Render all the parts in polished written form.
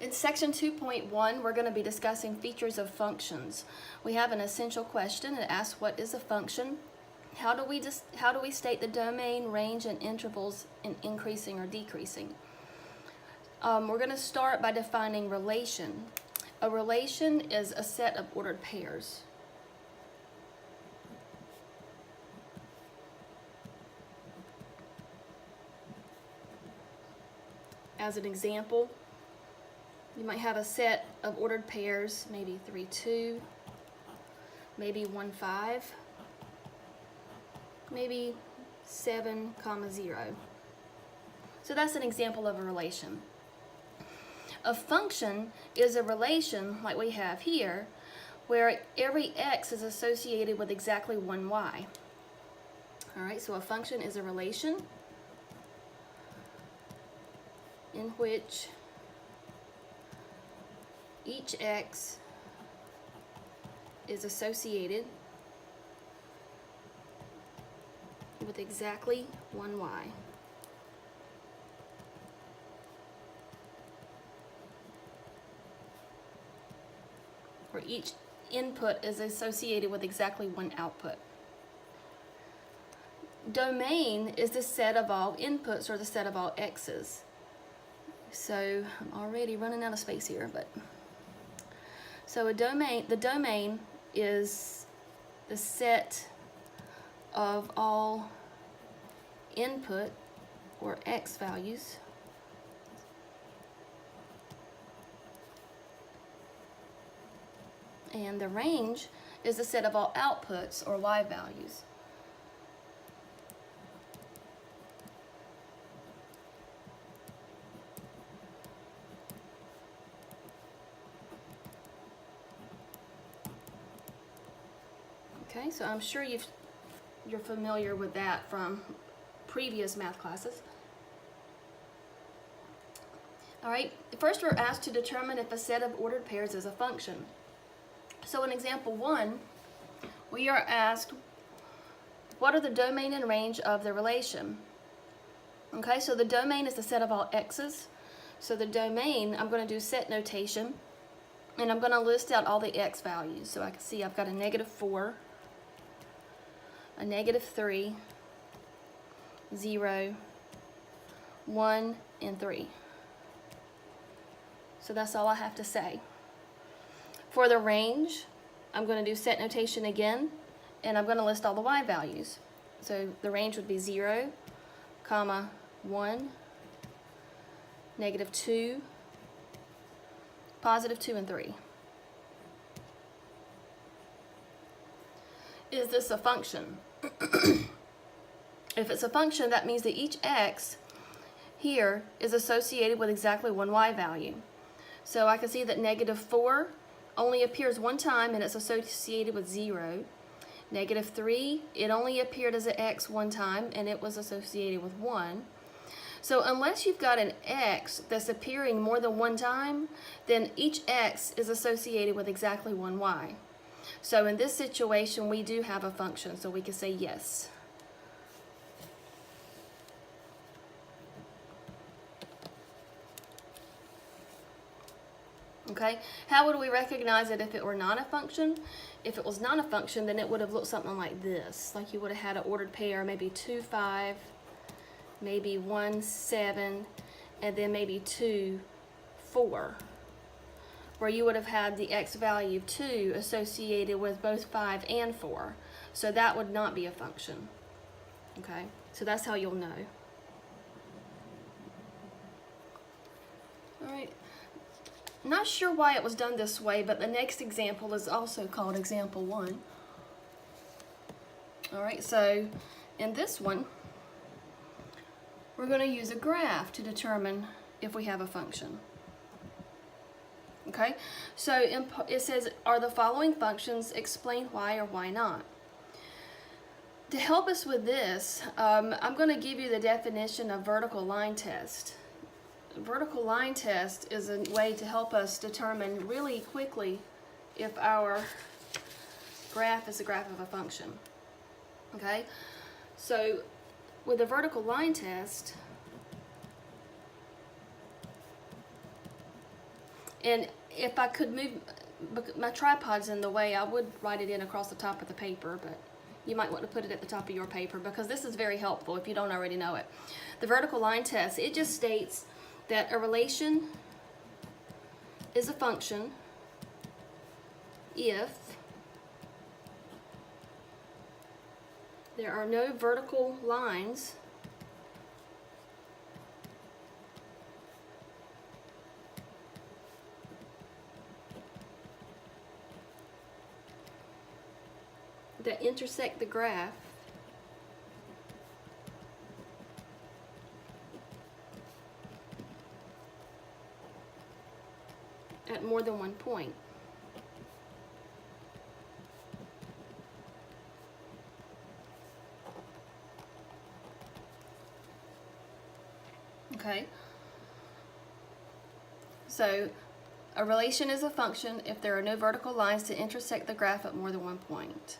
In section 2.1, we're going to be discussing features of functions. We have an essential question. It asks, what is a function? How do we state the domain, range, and intervals in increasing or decreasing? We're going to start by defining relation. A relation is a set of ordered pairs. As an example, you might have a set of ordered pairs, maybe 3, 2, maybe 1, 5, maybe 7, 0. So that's an example of a relation. A function is a relation like we have here, where every x is associated with exactly one y. All right, so a function is a relation in which each x is associated with exactly one y. Where each input is associated with exactly one output. Domain is the set of all inputs or the set of all x's. So I'm already running out of space here, but so the domain is the set of all input or x values and the range is the set of all outputs or y values. Okay, so I'm sure you're familiar with that from previous math classes. All right, first we're asked to determine if a set of ordered pairs is a function. So in example 1, we are asked, what are the domain and range of the relation? Okay, so the domain is the set of all x's. So the domain, I'm going to do set notation, and I'm going to list out all the x values. So I can see I've got a -4, a -3, 0, 1, and 3. So that's all I have to say. For the range, I'm going to do set notation again, and I'm going to list all the y values. So the range would be 0, 1, -2, +2, and 3. Is this a function? If it's a function, that means that each x here is associated with exactly one y value. So I can see that -4 only appears one time and it's associated with 0. -3, it only appeared as an x one time and it was associated with 1. So unless you've got an x that's appearing more than one time, then each x is associated with exactly one y. So in this situation, we do have a function, so we can say yes. Okay, how would we recognize it if it were not a function? If it was not a function, then it would have looked something like this. Like you would have had an ordered pair, maybe 2, 5, maybe 1, 7, and then maybe 2, 4. Where you would have had the x value of 2 associated with both 5 and 4. So that would not be a function. Okay, so that's how you'll know. All right. Not sure why it was done this way, but the next example is also called example 1. All right, so in this one, we're going to use a graph to determine if we have a function. Okay, so it says, are the following functions, explain why or why not? To help us with this, I'm going to give you the definition of vertical line test. Vertical line test is a way to help us determine really quickly if our graph is a graph of a function. Okay, so with a vertical line test, And if I could move, my tripod's in the way, I would write it in across the top of the paper, but you might want to put it at the top of your paper because this is very helpful if you don't already know it. The vertical line test, it just states that a relation is a function if there are no vertical lines that intersect the graph at more than one point. Okay. So a relation is a function if there are no vertical lines to intersect the graph at more than one point.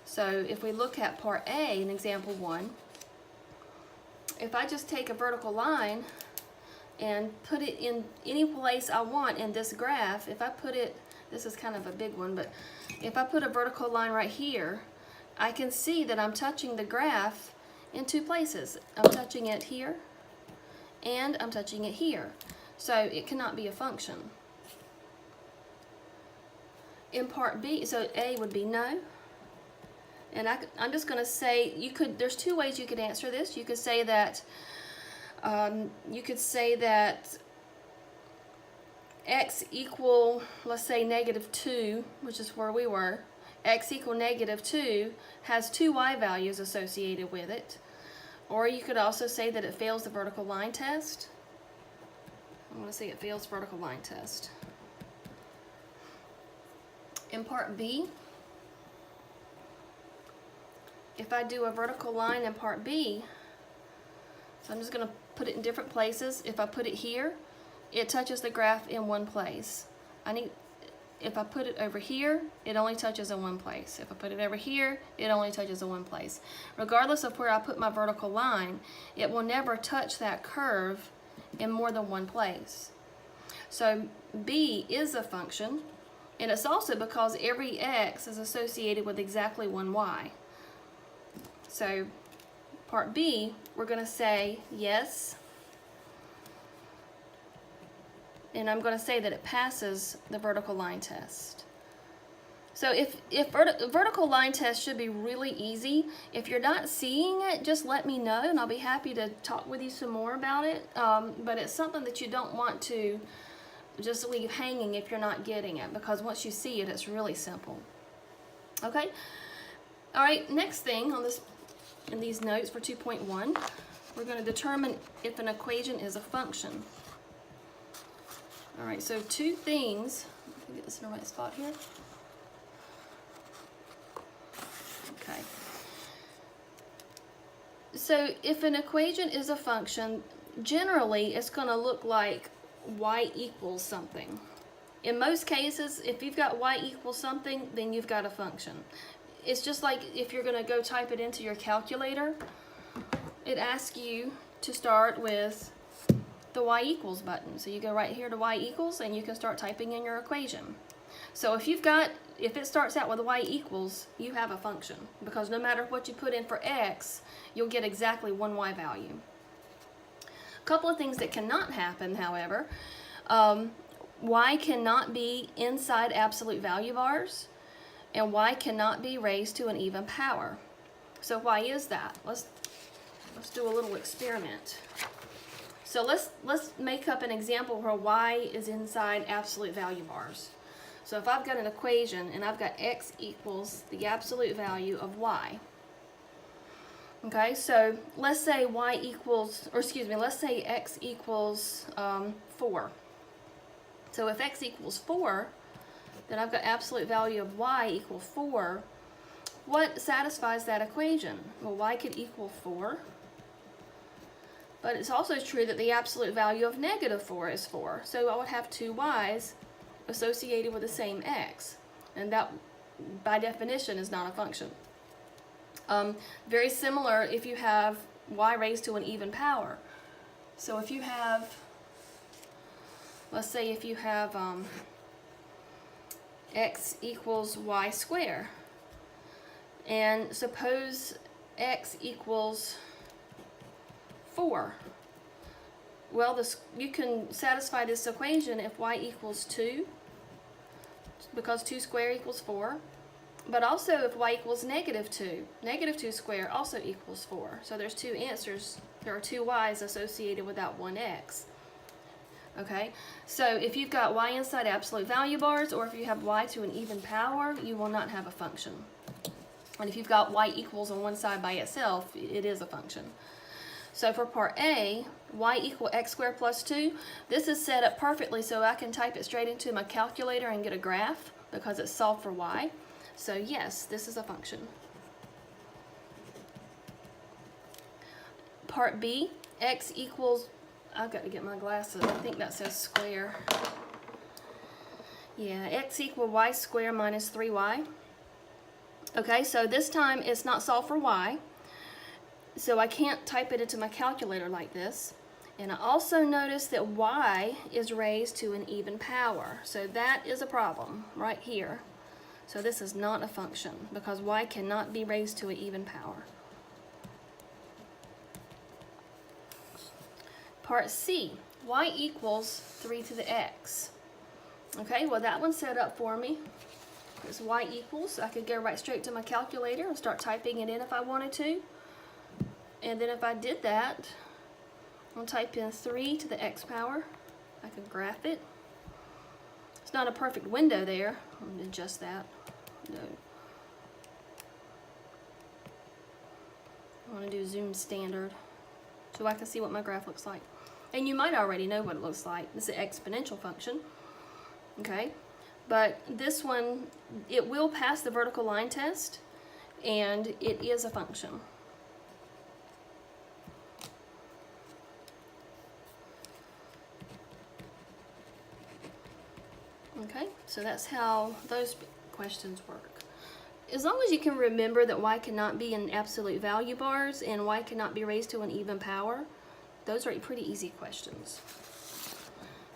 So if we look at part A in example 1, if I just take a vertical line and put it in any place I want in this graph, if I put it, this is kind of a big one, but if I put a vertical line right here, I can see that I'm touching the graph in two places. I'm touching it here and I'm touching it here. So it cannot be a function. In part B, so A would be no. And I'm just going to say, there's two ways you could answer this. You could say that x equal, let's say, -2, which is where we were. X equal -2 has two y values associated with it. Or you could also say that it fails the vertical line test. I want to say it fails vertical line test. In part B, if I do a vertical line in part B, so I'm just going to put it in different places. If I put it here, it touches the graph in one place. If I put it over here, it only touches in one place. If I put it over here, it only touches in one place. Regardless of where I put my vertical line, it will never touch that curve in more than one place. So B is a function, and it's also because every x is associated with exactly one y. So part B, we're going to say yes, and I'm going to say that it passes the vertical line test. So if vertical line test should be really easy. If you're not seeing it, just let me know, and I'll be happy to talk with you some more about it. But it's something that you don't want to just leave hanging if you're not getting it, because once you see it, it's really simple. Okay? All right, next thing on this, in these notes for 2.1, we're going to determine if an equation is a function. All right, so two things. Let me get this in the right spot here. Okay. So if an equation is a function, generally it's going to look like y equals something. In most cases, if you've got y equals something, then you've got a function. It's just like if you're going to go type it into your calculator, it asks you to start with the y equals button. So you go right here to y equals, and you can start typing in your equation. So if it starts out with y equals, you have a function, because no matter what you put in for x, you'll get exactly one y value. A couple of things that cannot happen, however, y cannot be inside absolute value bars, and y cannot be raised to an even power. So why is that? Let's do a little experiment. So let's make up an example where y is inside absolute value bars. So if I've got an equation and I've got x equals the absolute value of y. Okay, so let's say let's say x equals 4. So if x equals 4, then I've got absolute value of y equal 4. What satisfies that equation? Well, y could equal 4. But it's also true that the absolute value of -4 is 4. So I would have two y's associated with the same x. And that, by definition, is not a function. Very similar if you have y raised to an even power. So if you have, let's say if you have x equals y squared, and suppose x equals 4. Well, you can satisfy this equation if y equals 2, because 2 squared equals 4. But also if y equals -2, -2 squared also equals 4. So there's two answers. There are two y's associated with that one x. Okay, so if you've got y inside absolute value bars, or if you have y to an even power, you will not have a function. And if you've got y equals on one side by itself, it is a function. So for part A, y equal x squared plus 2, this is set up perfectly so I can type it straight into my calculator and get a graph because it's solved for y. So yes, this is a function. Part B, x equals, I've got to get my glasses, I think that says square. Yeah, x equal y squared minus 3y. Okay, so this time it's not solved for y, so I can't type it into my calculator like this. And I also notice that y is raised to an even power, so that is a problem right here. So this is not a function because y cannot be raised to an even power. Part C, y equals 3 to the x. Okay, well that one's set up for me. It's y equals, I could go right straight to my calculator and start typing it in if I wanted to. And then if I did that, I'll type in 3 to the x power. I could graph it. It's not a perfect window there. I'm going to adjust that. No. I want to do zoom standard so I can see what my graph looks like. And you might already know what it looks like. This is an exponential function. Okay? But this one, it will pass the vertical line test, and it is a function. Okay, so that's how those questions work. As long as you can remember that y cannot be in absolute value bars and y cannot be raised to an even power, those are pretty easy questions.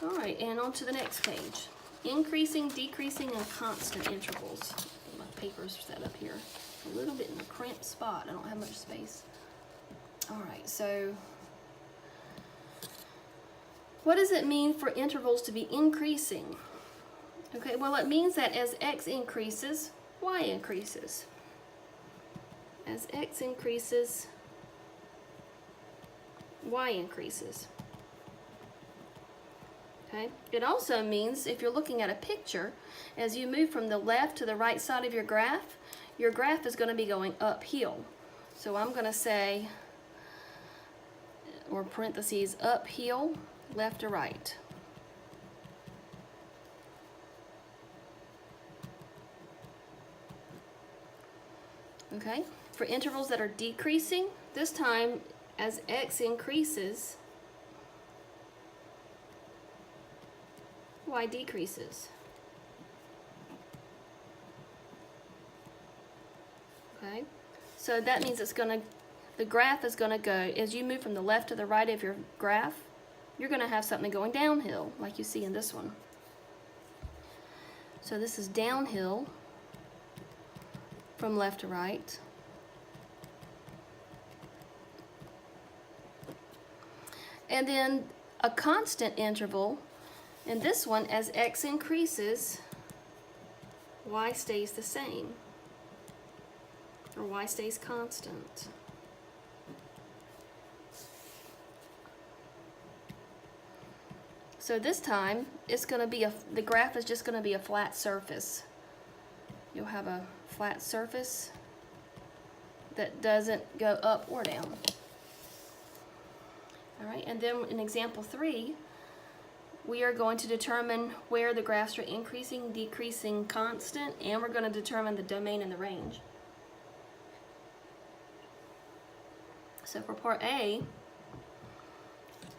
All right, and on to the next page. Increasing, decreasing, and constant intervals. My paper's set up here a little bit in a cramped spot. I don't have much space. All right, so what does it mean for intervals to be increasing? Okay, well it means that as x increases, y increases. As x increases, y increases. Okay. It also means if you're looking at a picture, as you move from the left to the right side of your graph is going to be going uphill. So I'm going to say, or parentheses, uphill, left to right. Okay. For intervals that are decreasing, this time as x increases, y decreases. Okay, so that means the graph is gonna go, as you move from the left to the right of your graph, you're gonna have something going downhill, like you see in this one. So this is downhill from left to right. And then a constant interval, in this one, as x increases, y stays the same, or y stays constant. So this time, it's going to be the graph is just going to be a flat surface. You'll have a flat surface that doesn't go up or down. All right, and then in example 3, we are going to determine where the graphs are increasing, decreasing, constant, and we're going to determine the domain and the range. So for part A,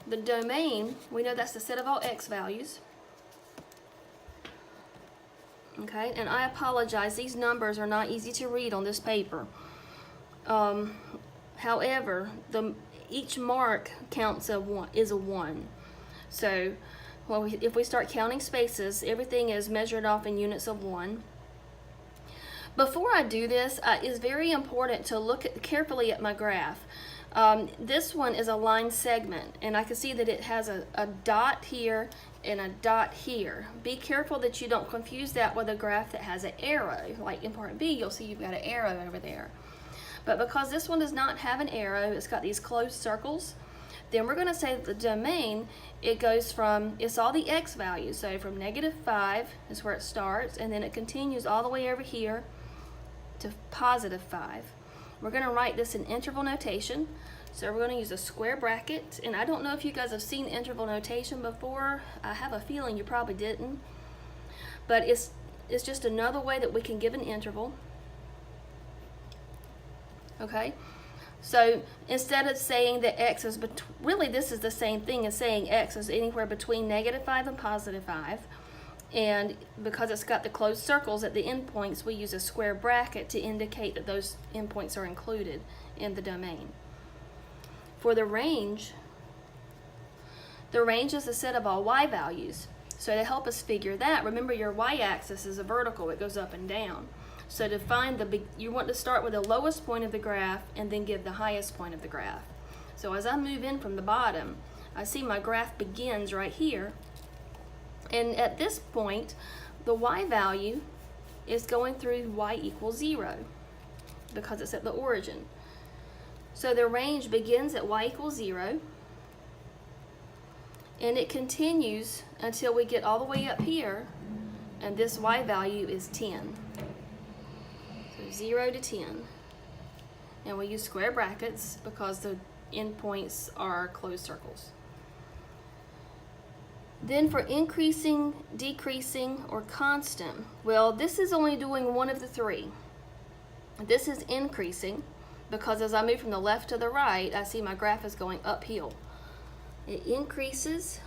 the domain, we know that's the set of all x values. Okay, and I apologize, these numbers are not easy to read on this paper. However, each mark counts is a 1. So well, if we start counting spaces, everything is measured off in units of 1. Before I do this, it's very important to look carefully at my graph. This one is a line segment, and I can see that it has a dot here and a dot here. Be careful that you don't confuse that with a graph that has an arrow. Like in part B, you'll see you've got an arrow over there. But because this one does not have an arrow, it's got these closed circles, then we're going to say that the domain, it goes from, it's all the x values. So from -5 is where it starts, and then it continues all the way over here to +5. We're going to write this in interval notation. So we're going to use a square bracket, and I don't know if you guys have seen interval notation before. I have a feeling you probably didn't, but it's just another way that we can give an interval. Okay, so instead of saying that x is, really this is the same thing as saying x is anywhere between -5 and +5, and because it's got the closed circles at the endpoints, we use a square bracket to indicate that those endpoints are included in the domain. For the range is a set of all y values. So to help us figure that, remember your y-axis is a vertical, it goes up and down. So to find you want to start with the lowest point of the graph and then give the highest point of the graph. So as I move in from the bottom, I see my graph begins right here. And at this point, the y value is going through y equals 0 because it's at the origin. So the range begins at y equals 0, and it continues until we get all the way up here, and this y value is 10. So 0 to 10. And we use square brackets because the endpoints are closed circles. Then for increasing, decreasing, or constant, well, this is only doing one of the three. This is increasing, because as I move from the left to the right, I see my graph is going uphill. It increases,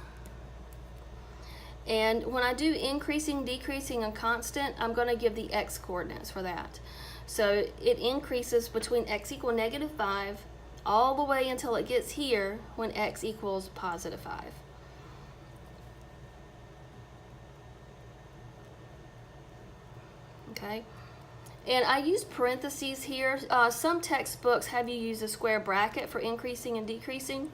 and when I do increasing, decreasing, and constant, I'm going to give the x coordinates for that. So it increases between x equal -5 all the way until it gets here when x equals +5. Okay. And I use parentheses here. Some textbooks have you use a square bracket for increasing and decreasing,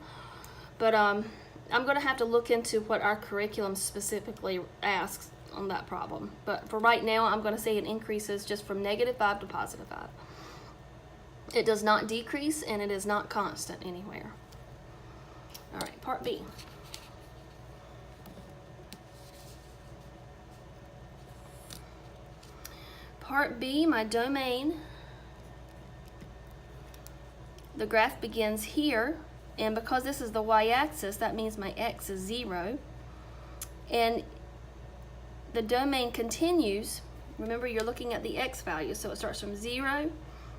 but I'm going to have to look into what our curriculum specifically asks on that problem. But for right now, I'm going to say it increases just from -5 to +5. It does not decrease, and it is not constant anywhere. All right, part B. Part B, my domain, the graph begins here, and because this is the y-axis, that means my x is 0, and the domain continues. Remember, you're looking at the x value, so it starts from 0,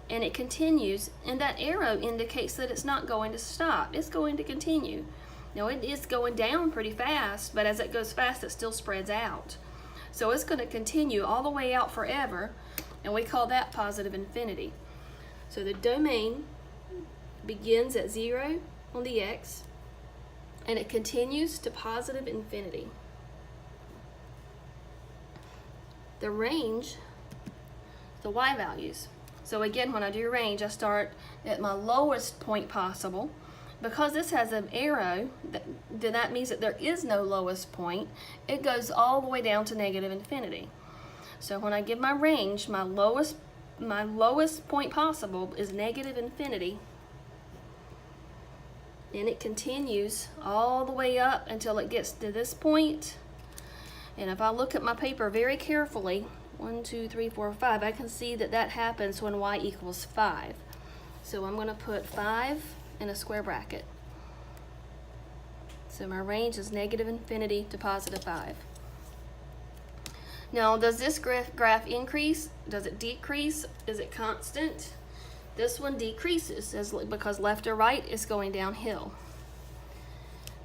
and it continues, and that arrow indicates that it's not going to stop. It's going to continue. Now, it is going down pretty fast, but as it goes fast, it still spreads out. So it's going to continue all the way out forever, and we call that positive infinity. So the domain begins at 0 on the x, and it continues to positive infinity. The range, the y values. So again, when I do range, I start at my lowest point possible. Because this has an arrow, then that means that there is no lowest point. It goes all the way down to negative infinity. So when I give my range, my lowest point possible is negative infinity. And it continues all the way up until it gets to this point. And if I look at my paper very carefully, 1, 2, 3, 4, 5, I can see that that happens when y equals 5. So I'm going to put 5 in a square bracket. So my range is negative infinity to +5. Now, does this graph increase? Does it decrease? Is it constant? This one decreases because left or right is going downhill.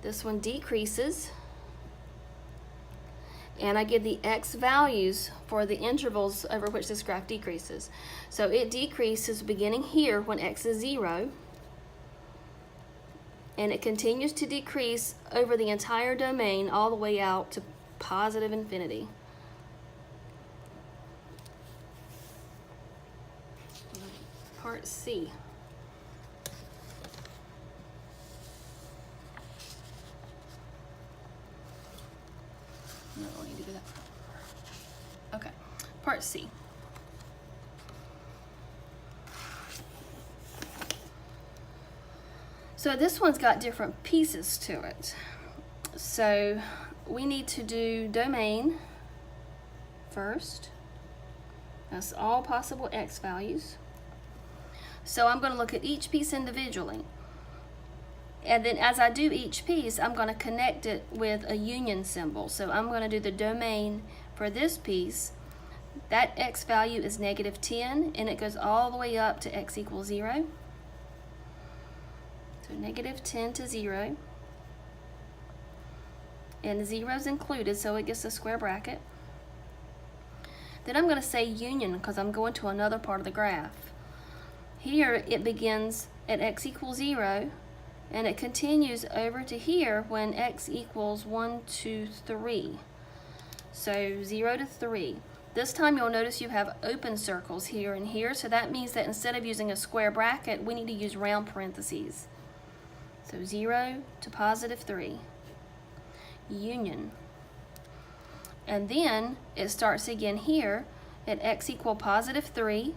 This one decreases, and I give the x values for the intervals over which this graph decreases. So it decreases beginning here when x is 0. and it continues to decrease over the entire domain all the way out to positive infinity. Part C. No, I need to do that. Okay, part C. So this one's got different pieces to it. So we need to do domain first. That's all possible x values. So I'm going to look at each piece individually. And then as I do each piece, I'm going to connect it with a union symbol. So I'm going to do the domain for this piece. That x value is -10, and it goes all the way up to x equals 0. So -10 to 0. And the 0 is included, so it gets a square bracket. Then I'm going to say union because I'm going to another part of the graph. Here it begins at x equals 0, and it continues over to here when x equals 1, 2, 3. So 0 to 3. This time you'll notice you have open circles here and here, so that means that instead of using a square bracket, we need to use round parentheses. So 0 to positive 3. Union. And then it starts again here at x equal positive 3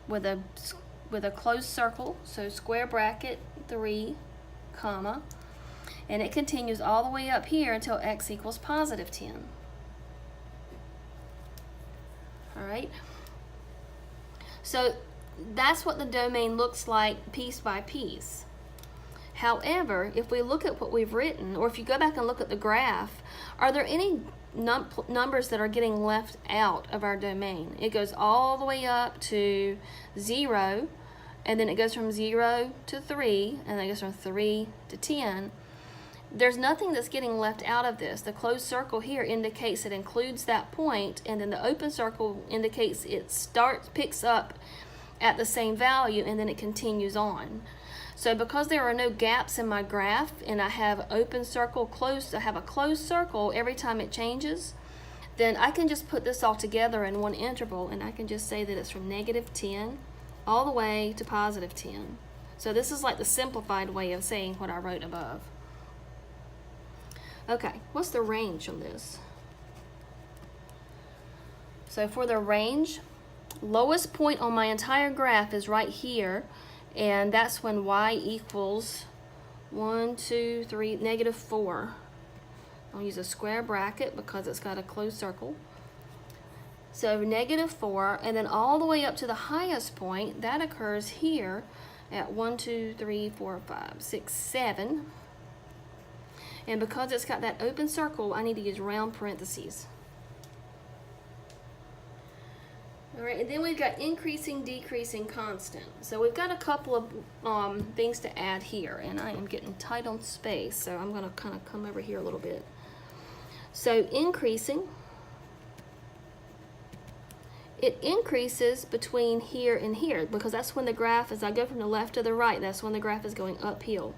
with a closed circle, so square bracket 3, comma, and it continues all the way up here until x equals positive 10. All right, so that's what the domain looks like piece by piece. However, if we look at what we've written, or if you go back and look at the graph, are there any numbers that are getting left out of our domain? It goes all the way up to 0, and then it goes from 0 to 3, and then it goes from 3 to 10. There's nothing that's getting left out of this. The closed circle here indicates it includes that point, and then the open circle indicates it picks up at the same value, and then it continues on. So because there are no gaps in my graph, and I have open circle, closed, I have a closed circle every time it changes, then I can just put this all together in one interval, and I can just say that it's from -10 all the way to positive 10. So this is like the simplified way of saying what I wrote above. Okay, what's the range on this? So for the range, lowest point on my entire graph is right here, and that's when y equals 1, 2, 3, -4. I'll use a square bracket because it's got a closed circle. So -4, and then all the way up to the highest point, that occurs here at 1, 2, 3, 4, 5, 6, 7. And because it's got that open circle, I need to use round parentheses. All right, and then we've got increasing, decreasing, constant. So we've got a couple of things to add here, and I am getting tight on space, so I'm going to kind of come over here a little bit. So increasing, it increases between here and here, because that's when the graph, as I go from the left to the right, that's when the graph is going uphill.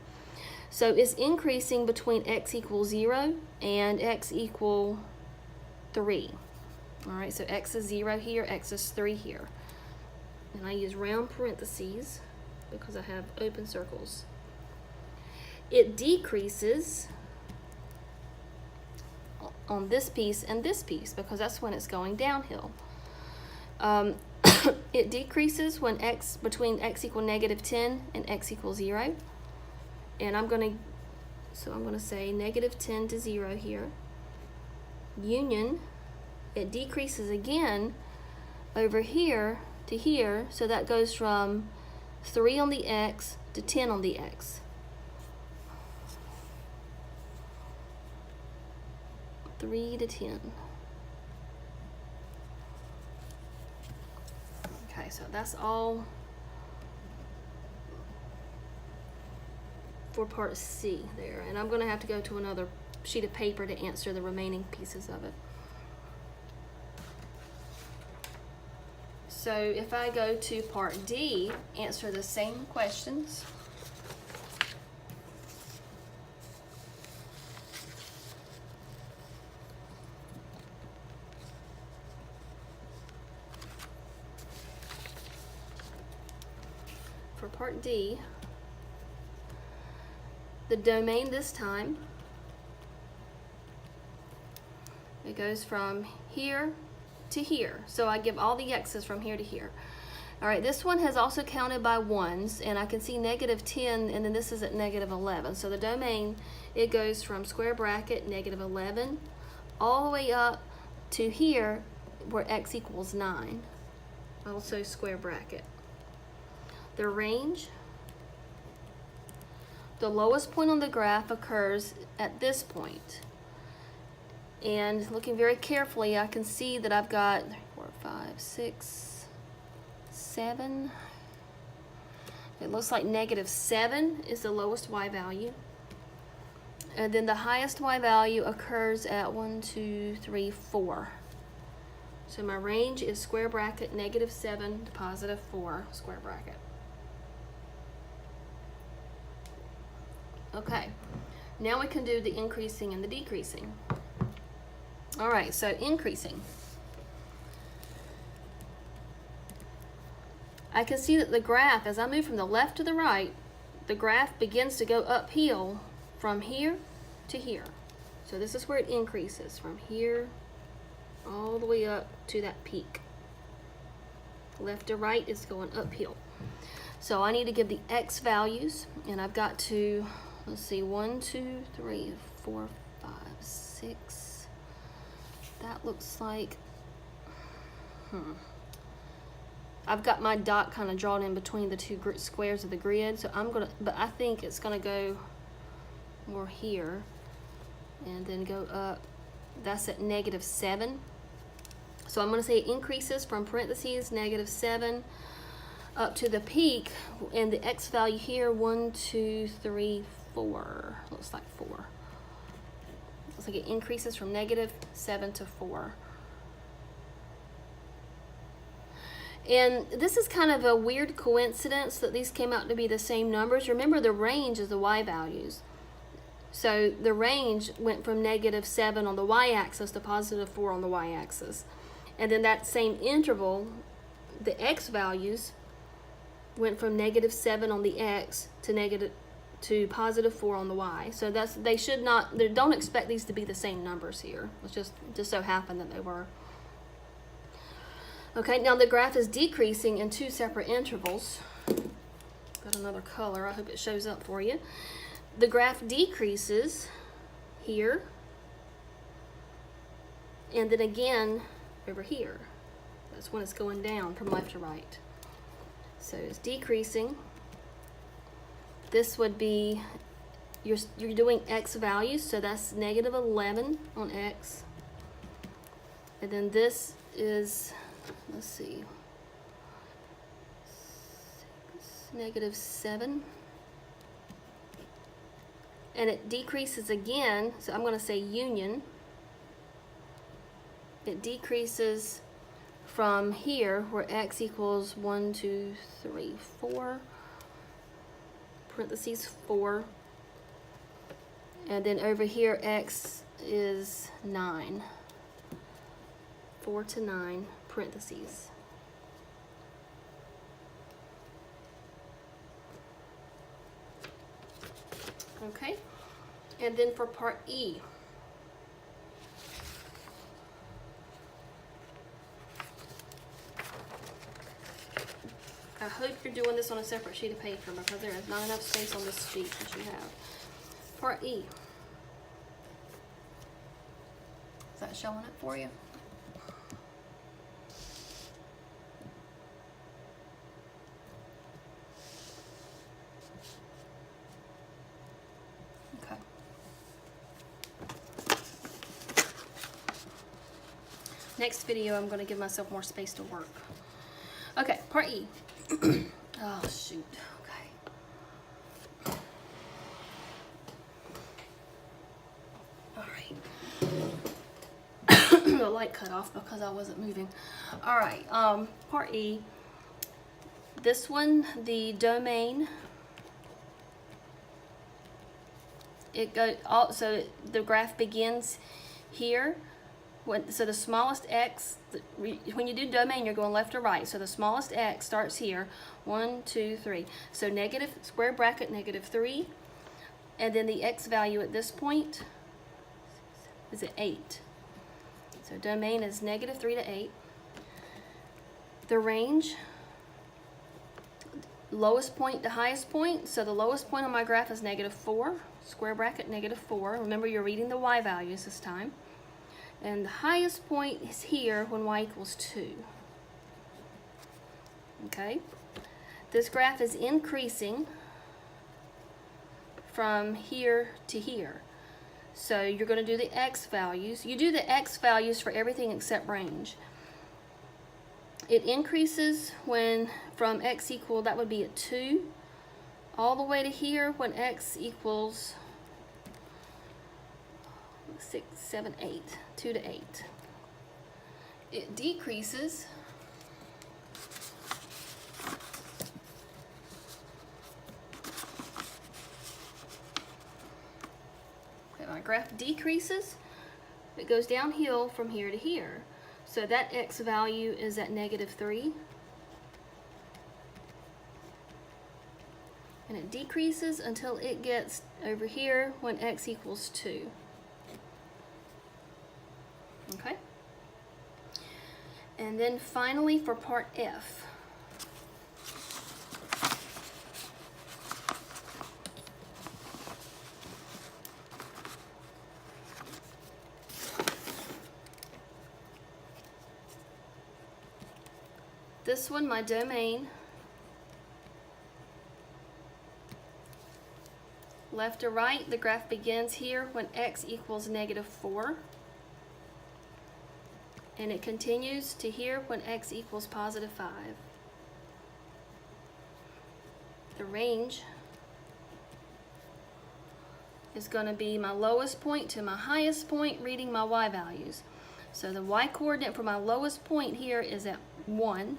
So it's increasing between x equals 0 and x equal 3. All right, so x is 0 here, x is 3 here. And I use round parentheses because I have open circles. It decreases on this piece and this piece because that's when it's going downhill. It decreases when between x equal -10 and x equals 0. And I'm going to say -10 to 0 here. Union, it decreases again over here to here, so that goes from 3 on the x to 10 on the x. 3 to 10. Okay, so that's all for part C there, and I'm going to have to go to another sheet of paper to answer the remaining pieces of it. So if I go to part D, answer the same questions. for part D, the domain this time, it goes from here to here. So I give all the x's from here to here. All right, this one has also counted by ones, and I can see -10, and then this is at -11. So the domain, it goes from square bracket -11 all the way up to here where x equals 9. Also square bracket. The range, the lowest point on the graph occurs at this point. And looking very carefully, I can see that I've got 3, 4, 5, 6, 7. It looks like -7 is the lowest y value. And then the highest y value occurs at 1, 2, 3, 4. So my range is square bracket -7 to +4 square bracket. Okay, now we can do the increasing and the decreasing. All right, so increasing. I can see that the graph, as I move from the left to the right, the graph begins to go uphill from here to here. So this is where it increases, from here all the way up to that peak. Left to right is going uphill. So I need to give the x values, and I've got to, let's see, 1, 2, 3, 4, 5, 6. That looks like, I've got my dot kind of drawn in between the two squares of the grid, so I'm gonna, but I think it's gonna go more here, and then go up. That's at -7. So I'm gonna say it increases from parentheses -7 up to the peak, and the x value here, 1, 2, 3, 4. Looks like 4. Looks like it increases from -7 to 4. And this is kind of a weird coincidence that these came out to be the same numbers. Remember, the range is the y values. So the range went from -7 on the y-axis to +4 on the y-axis. And then that same interval, the x values, went from -7 on the x to +4 on the y. So that's, they should not, they don't expect these to be the same numbers here. It's just so happened that they were. Okay, now the graph is decreasing in 2 separate intervals. Got another color, I hope it shows up for you. The graph decreases here, and then again over here. That's when it's going down from left to right. So it's decreasing. This would be, you're doing x values, so that's -11 on x. And then this is, let's see, -7. And it decreases again, so I'm going to say union. It decreases from here where x equals 1, 2, 3, 4, parentheses 4, and then over here x is 9, 4 to 9, parentheses. Okay, and then for part E, I hope you're doing this on a separate sheet of paper because there is not enough space on this sheet that you have. Part E. Is that showing it for you? Okay. Next video, I'm going to give myself more space to work. Okay, part E. Oh, shoot. Okay. All right. The light cut off because I wasn't moving. All right, part E. This one, the domain. It goes, so the graph begins here so the smallest x, when you do domain, you're going left to right. So the smallest x starts here, 1, 2, 3. So negative, square bracket, -3. And then the x value at this point is at 8. So domain is -3 to 8. The range, lowest point to highest point. So the lowest point on my graph is -4, square bracket, -4. Remember, you're reading the y values this time. And the highest point is here when y equals 2. Okay? This graph is increasing from here to here. So you're going to do the x values. You do the x values for everything except range. It increases when from x equal, that would be at 2, all the way to here when x equals 6, 7, 8, 2 to 8. It decreases my graph decreases. It goes downhill from here to here. So that x value is at -3. And it decreases until it gets over here when x equals 2. Okay? And then finally for part F. This one, my domain, left to right, the graph begins here when x equals -4. And it continues to here when x equals +5. The range is going to be my lowest point to my highest point, reading my y values. So the y coordinate for my lowest point here is at 1.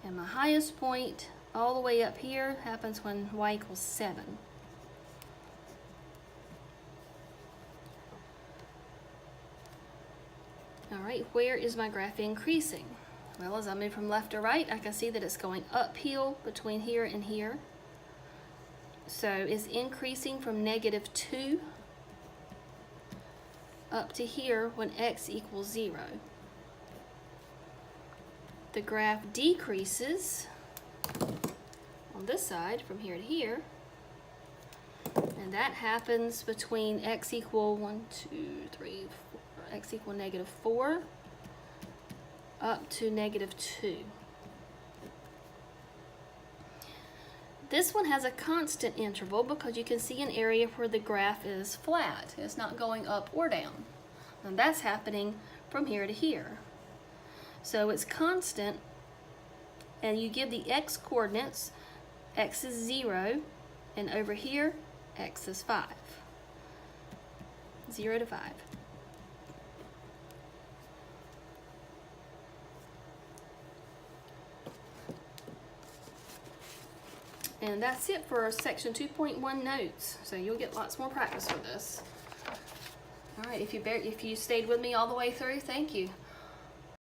And my highest point all the way up here happens when y equals 7. All right, where is my graph increasing? Well, as I move from left to right, I can see that it's going uphill between here and here. So it's increasing from -2 up to here when x equals 0. The graph decreases on this side from here to here, and that happens between x equal 1, 2, 3, 4, x equal -4 up to -2. This one has a constant interval because you can see an area where the graph is flat. It's not going up or down. And that's happening from here to here. So it's constant, and you give the x coordinates. X is 0, and over here, x is 5. 0 to 5. And that's it for section 2.1 notes. So you'll get lots more practice for this. All right, if you stayed with me all the way through, thank you.